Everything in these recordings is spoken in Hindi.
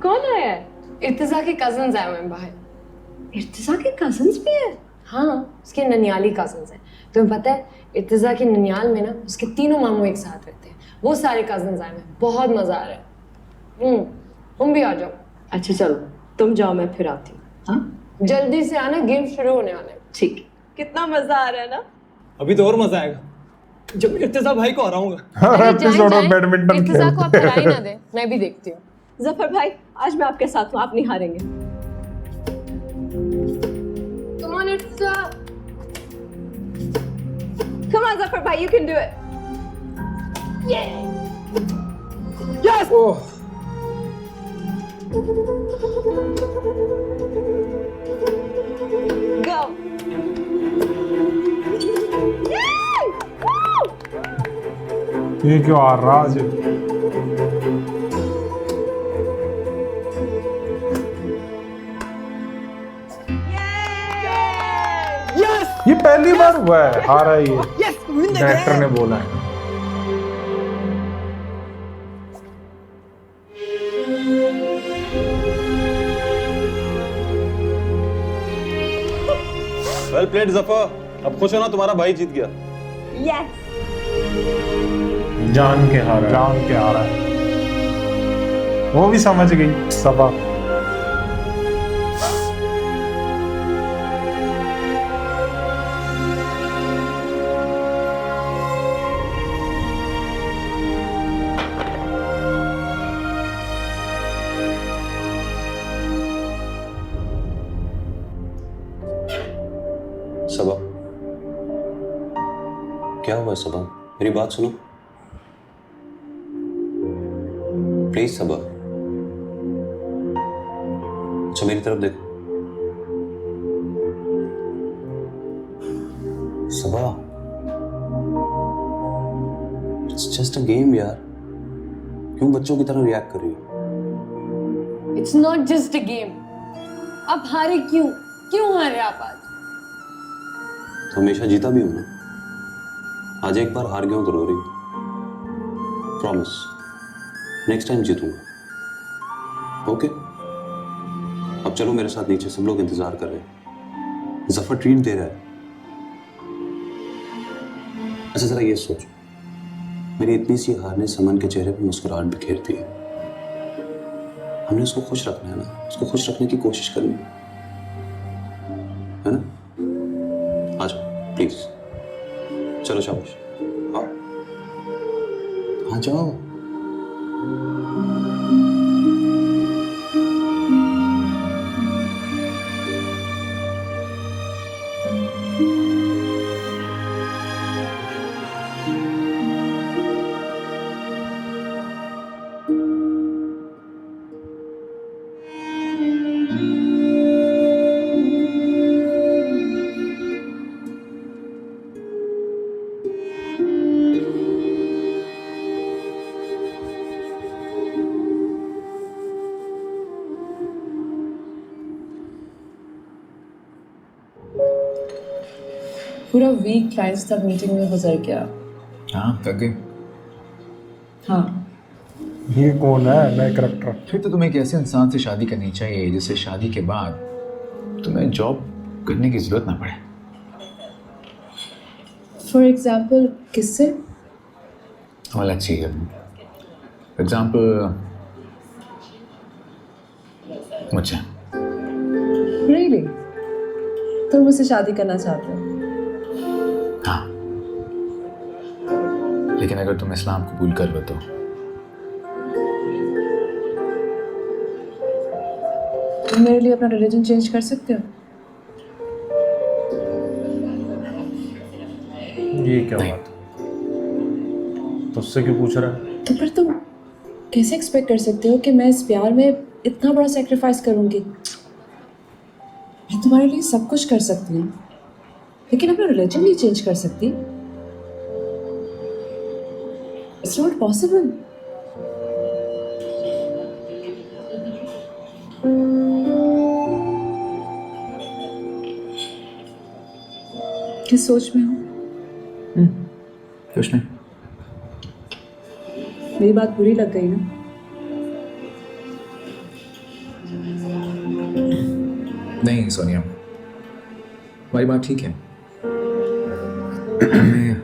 कौन आया है? इर्तिजा के कजन्स आए हुए हैं बाहर। इर्तिजा के कजन्स भी है? हाँ, उसके ननियाली कजन्स हैं। तुम्हें पता है इर्तिजा के ननियाल में ना उसके तीनों मामू एक साथ रहते हैं। वो सारे कजन्स आए हुए हैं, बहुत मजा आ रहा है। तुम भी आ जाओ। अच्छा चलो तुम जाओ, मैं फिर आती हूँ। हाँ जल्दी से आना, गेम शुरू होने वाला है। ठीक है। कितना मजा आ रहा है ना। अभी तो और मजा आएगा जब इर्तिजा भाई को हराऊंगा। अरे एपिसोड में बैडमिंटन इर्तिजा को आप खेलते हरा ही ना हैं। दे, मैं भी देखती हूँ। जफर भाई आज मैं आपके साथ हूँ, आप नहीं हारेंगे। Come on, इर्तिजा। Come on Zafar भाई, you can do it. Yes oh Go. Yay! Woo! ये क्यों आ रहा आज? यस ये पहली बार हुआ है आ रहा है ये। यस विन द डायरेक्टर ने गेम। बोला है। Well played Zafar. अब खुश हो ना, तुम्हारा भाई जीत गया। Yes. जान के हारा है। वो भी समझ गई सबा। सबा क्या हुआ सबा? मेरी बात सुनो प्लीज सबा। अच्छा मेरी तरफ देखो सबा। इट्स जस्ट अ गेम यार, क्यों बच्चों की तरह रिएक्ट कर रही हो? It's not just a game. आप हारे क्यों? क्यों हारे आप आज? तो हमेशा जीता भी हूं ना। आज एक बार हार गया हूं तो रो रही हूं। प्रॉमिस नेक्स्ट टाइम जीतूंगा। ओके अब चलो मेरे साथ नीचे, सब लोग इंतजार कर रहे हैं। जफर ट्रीट दे रहा है। अच्छा जरा ये सोचो, मेरी इतनी सी हार ने समन के चेहरे पर मुस्कुराहट बिखेर दी है। हमने उसको खुश रखना है ना, उसको खुश रखने की कोशिश करनी है ना। आ जाओ प्लीज, चलो शाबाश, आओ आ जाओ। पूरा वीक क्लाइंट्स तक मीटिंग में गुजर गया। हाँ थक गए। हाँ ये कौन है नया करेक्टर? फिर तो तुम्हें एक ऐसे इंसान से शादी करनी चाहिए जिससे शादी के बाद तुम्हें जॉब करने की जरूरत ना पड़े। फॉर एग्जाम्पल किससे? well let's see for example मुझसे। रियली तुम मुझसे शादी करना चाहते हो? हाँ लेकिन अगर तुम इस्लाम कबूल कर लो तो। तुम मेरे लिए अपना रिलीजन चेंज कर सकते हो? ये क्या नहीं। बात? तुझसे क्यों पूछ रहा है? तो फिर तुम कैसे एक्सपेक्ट कर सकते हो कि मैं इस प्यार में इतना बड़ा सेक्रीफाइस करूंगी? मैं तुम्हारे लिए सब कुछ कर सकती हूँ लेकिन अपना रिलीजन नहीं चेंज कर सकती। It's not possible. किस सोच में हो? कुछ नहीं। मेरी बात बुरी लग गई ना? नहीं सोनिया, हमारी बात ठीक है। हमें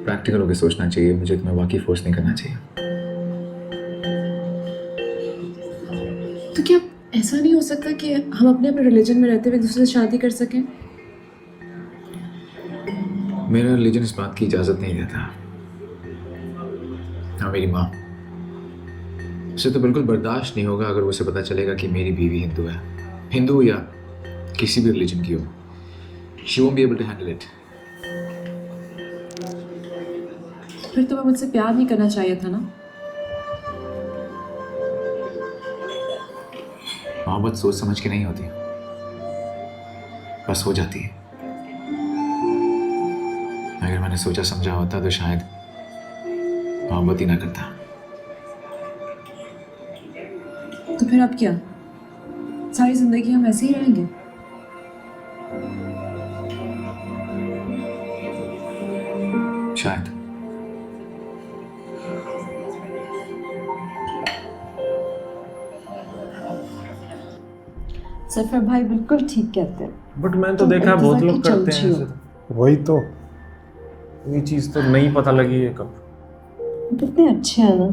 प्रैक्टिकल होकर सोचना चाहिए, मुझे तुम्हें वाकई फोर्स नहीं करना चाहिए। तो क्या ऐसा नहीं हो सकता कि हम अपने अपने रिलीजन में रहते हुए एक दूसरे से शादी कर सकें? मेरा रिलीजन इस बात की इजाज़त नहीं देता। हाँ, मेरी माँ, उसे तो बिल्कुल बर्दाश्त नहीं होगा अगर उसे पता चलेगा कि मेरी बीवी हिंदू है, हिंदू या किसी भी रिलीजन की हो। She won't be able to handle it. फिर तुम्हें मुझसे प्यार नहीं करना चाहिए था ना? मोहब्बत सोच समझ के नहीं होती, बस हो जाती है। अगर मैंने सोचा समझा होता तो शायद मोहब्बत ही ना करता। तो फिर अब क्या, सारी जिंदगी हम ऐसे ही रहेंगे? शायद। सफर भाई बिल्कुल ठीक कहते हैं। बट मैं तो तुम देखा है बहुत इर्तिजा लोग की करते चमची हैं हो। ऐसे। वही तो। ये चीज़ तो नहीं पता लगी है कब। कितने अच्छे हैं ना,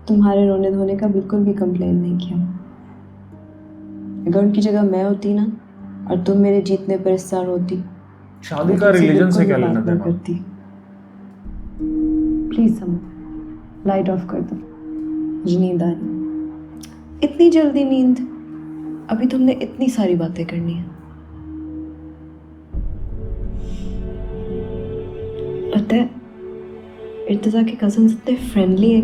तुम्हारे रोने धोने का बिल्कुल भी कंप्लेन नहीं किया। अगर उनकी जगह मैं होती ना और तुम मेरे जीतने पर इस साल होती, शादी का रिलीजन से क्या लेना देना? करती। प्लीज समझ, लाइट ऑफ कर दो, मुझे नींद आ रही। इतनी जल्दी नींद? अभी तुमने इतनी सारी बातें करनी है। पता है, इर्तिजा के कज़न्स इतने फ्रेंडली है,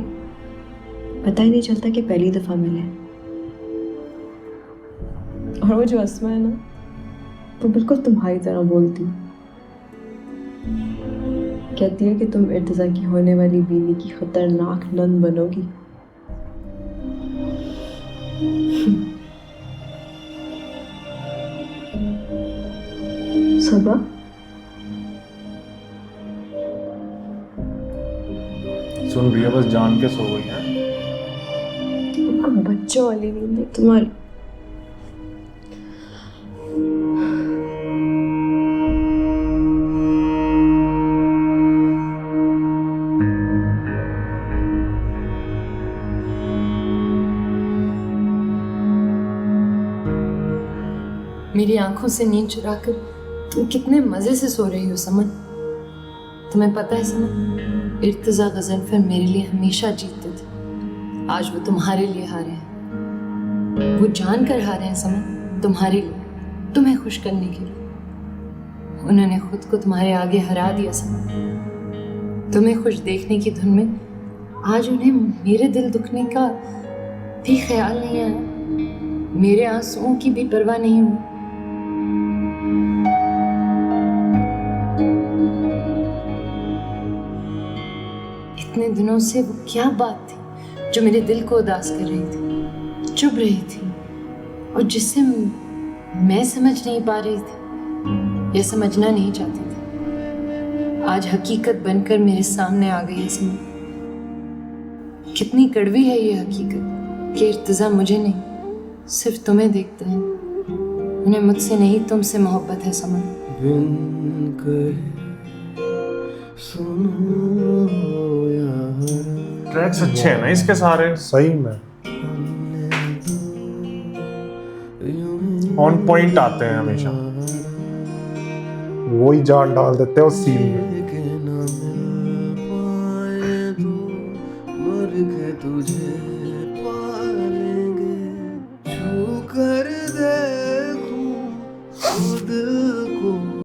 पता ही नहीं चलता कि पहली दफ़ा मिले। और वो जो अस्मा है ना, वो बिल्कुल तुम्हारी तरह बोलती, कहती है कि तुम इर्तिजा की होने वाली बीवी की खतरनाक नन बनोगी। सबा, सुन रही है, बस जान के सो गई है। तुमको बच्चों वाली नींद है तुम्हारी। मेरी आंखों से नींद चुराकर तुम कितने मजे से सो रही हो समन। तुम्हें पता है समन, इर्तिजा गज़नफर मेरे लिए हमेशा जीतते थे, आज वो तुम्हारे लिए हारे हैं। वो जान कर हारे हैं समन, तुम्हारे लिए, तुम्हें खुश करने के लिए। उन्होंने खुद को तुम्हारे आगे हरा दिया समन। तुम्हें खुश देखने की धुन में आज उन्हें मेरे दिल दुखने का भी ख्याल नहीं आया, मेरे आंसुओं की भी परवाह नहीं हुई। इतने दिनों से वो क्या बात थी जो मेरे दिल को उदास कर रही थी, चुभ रही थी, और जिससे मैं समझ नहीं पा रही थी या समझना नहीं चाहती थी, आज हकीकत बनकर मेरे सामने आ गई है समझ। कितनी कड़वी है ये हकीकत कि इर्तिजा मुझे नहीं सिर्फ तुम्हें देखते हैं, उन्हें मुझसे नहीं तुमसे मोहब्बत है समझ। ट्रैक्स अच्छे हैं ना इसके सारे, सही में ऑन पॉइंट आते हैं हमेशा। वही जान डाल देते हैं उस सीन में। तुझे